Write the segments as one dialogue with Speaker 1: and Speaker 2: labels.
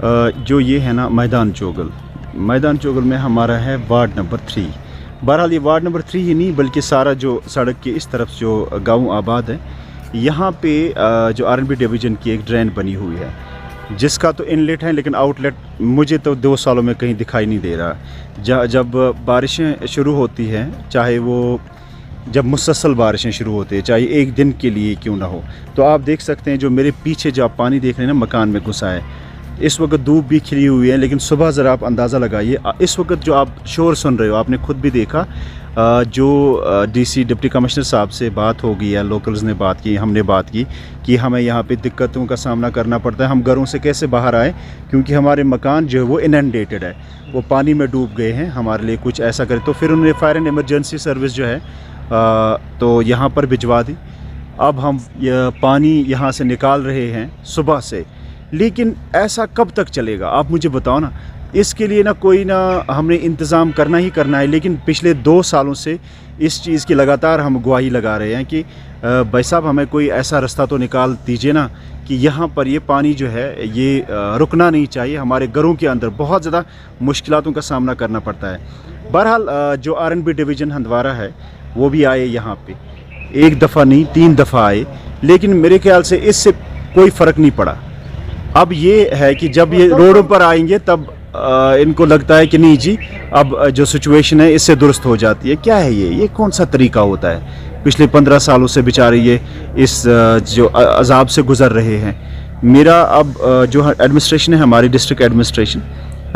Speaker 1: जो ये है ना मैदान चोगल में हमारा है वार्ड नंबर 3। बहरहाल ये वार्ड नंबर 3 ही नहीं बल्कि सारा जो सड़क के इस तरफ जो गांव आबाद है, यहाँ पे जो आरएनबी डिवीज़न की एक ड्रेन बनी हुई है जिसका तो इनलेट है लेकिन आउटलेट मुझे तो 2 सालों में कहीं दिखाई नहीं दे रहा। जब बारिशें शुरू होती हैं, चाहे वो जब मुसलसल बारिशें शुरू होती है, चाहे एक दिन के लिए क्यों ना हो, तो आप देख सकते हैं जो मेरे पीछे जो आप पानी देख रहे हैं ना मकान में घुसा है, इस वक्त धूप भी खिली हुई है लेकिन सुबह ज़रा आप अंदाज़ा लगाइए। इस वक्त जो आप शोर सुन रहे हो, आपने खुद भी देखा, जो डीसी डिप्टी कमिश्नर साहब से बात हो गई है, लोकल्स ने बात की, हमने बात की कि हमें यहाँ पे दिक्कतों का सामना करना पड़ता है, हम घरों से कैसे बाहर आए क्योंकि हमारे मकान जो है वो इनंडेटेड है, वो पानी में डूब गए हैं, हमारे लिए कुछ ऐसा करें। तो फिर उन्होंने फायर एंड एमरजेंसी सर्विस जो है तो यहाँ पर भिजवा दी। अब हम पानी यहाँ से निकाल रहे हैं सुबह से, लेकिन ऐसा कब तक चलेगा आप मुझे बताओ ना। इसके लिए ना कोई ना हमने इंतज़ाम करना ही करना है, लेकिन पिछले 2 सालों से इस चीज़ की लगातार हम गवाही लगा रहे हैं कि भाई साहब हमें कोई ऐसा रास्ता तो निकाल दीजिए ना कि यहाँ पर ये पानी जो है ये रुकना नहीं चाहिए। हमारे घरों के अंदर बहुत ज़्यादा मुश्किलातों का सामना करना पड़ता है। बहरहाल जो आरएनबी डिवीज़न हंदवारा है वो भी आए यहाँ पे, 1 दफ़ा नहीं 3 दफ़ा आए, लेकिन मेरे ख्याल से इससे कोई फ़र्क नहीं पड़ा। अब ये है कि जब ये रोडों पर आएंगे तब इनको लगता है कि नहीं जी अब जो सिचुएशन है इससे दुरुस्त हो जाती है। क्या है ये कौन सा तरीका होता है? पिछले 15 सालों से बेचारे ये इस जो अजाब से गुज़र रहे हैं। मेरा अब जो एडमिनिस्ट्रेशन है, हमारी डिस्ट्रिक्ट एडमिनिस्ट्रेशन,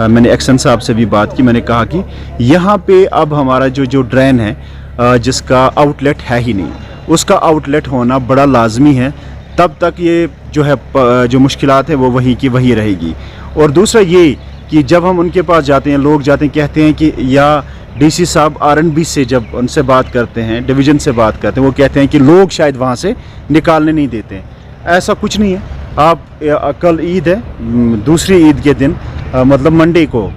Speaker 1: मैंने एक्सन साहब से भी बात की, मैंने कहा कि यहाँ पे अब हमारा जो ड्रेन है जिसका आउटलेट है ही नहीं, उसका आउटलेट होना बड़ा लाजमी है, तब तक ये जो है जो मुश्किलात है वो वहीं की वहीं रहेगी। और दूसरा ये कि जब हम उनके पास जाते हैं, लोग जाते हैं कहते हैं कि या डीसी साहब आरएनबी से जब उनसे बात करते हैं, डिवीज़न से बात करते हैं, वो कहते हैं कि लोग शायद वहाँ से निकालने नहीं देते हैं। ऐसा कुछ नहीं है। आप कल ईद है, दूसरी ईद के दिन मतलब मंडे को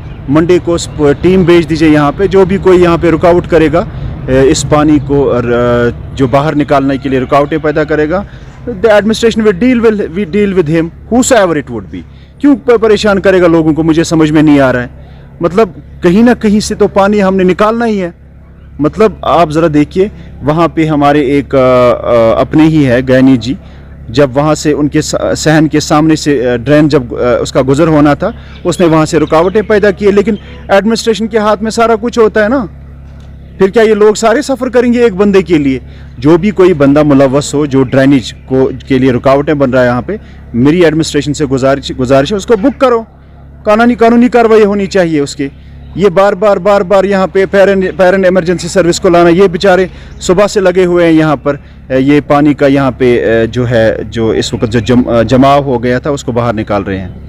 Speaker 1: टीम भेज दीजिए यहाँ पे, जो भी कोई यहाँ पे रुकावट करेगा इस पानी को और जो बाहर निकालने के लिए रुकावटें पैदा करेगा, the administration will deal with him whosoever it would be. क्यों परेशान करेगा लोगों को, मुझे समझ में नहीं आ रहा है। मतलब कहीं ना कहीं से तो पानी हमने निकालना ही है। मतलब आप ज़रा देखिए, वहाँ पे हमारे एक अपने ही है गैनी जी, जब वहाँ से उनके सहन के सामने से ड्रेन जब उसका गुजर होना था, उसने वहाँ से रुकावटें पैदा की, लेकिन एडमिनिस्ट्रेशन के हाथ में सारा कुछ होता है ना। फिर क्या ये लोग सारे सफ़र करेंगे एक बंदे के लिए? जो भी कोई बंदा मुलव्वस हो जो ड्रेनेज को के लिए रुकावटें बन रहा है यहाँ पे, मेरी एडमिनिस्ट्रेशन से गुजारिश है उसको बुक करो, कानूनी कार्रवाई होनी चाहिए उसके। ये बार बार यहाँ पे फायर एंड एमरजेंसी सर्विस को लाना, ये बेचारे सुबह से लगे हुए हैं यहाँ पर, ये पानी का यहाँ पे जो है जो इस वक्त जो जमाव हो गया था उसको बाहर निकाल रहे हैं।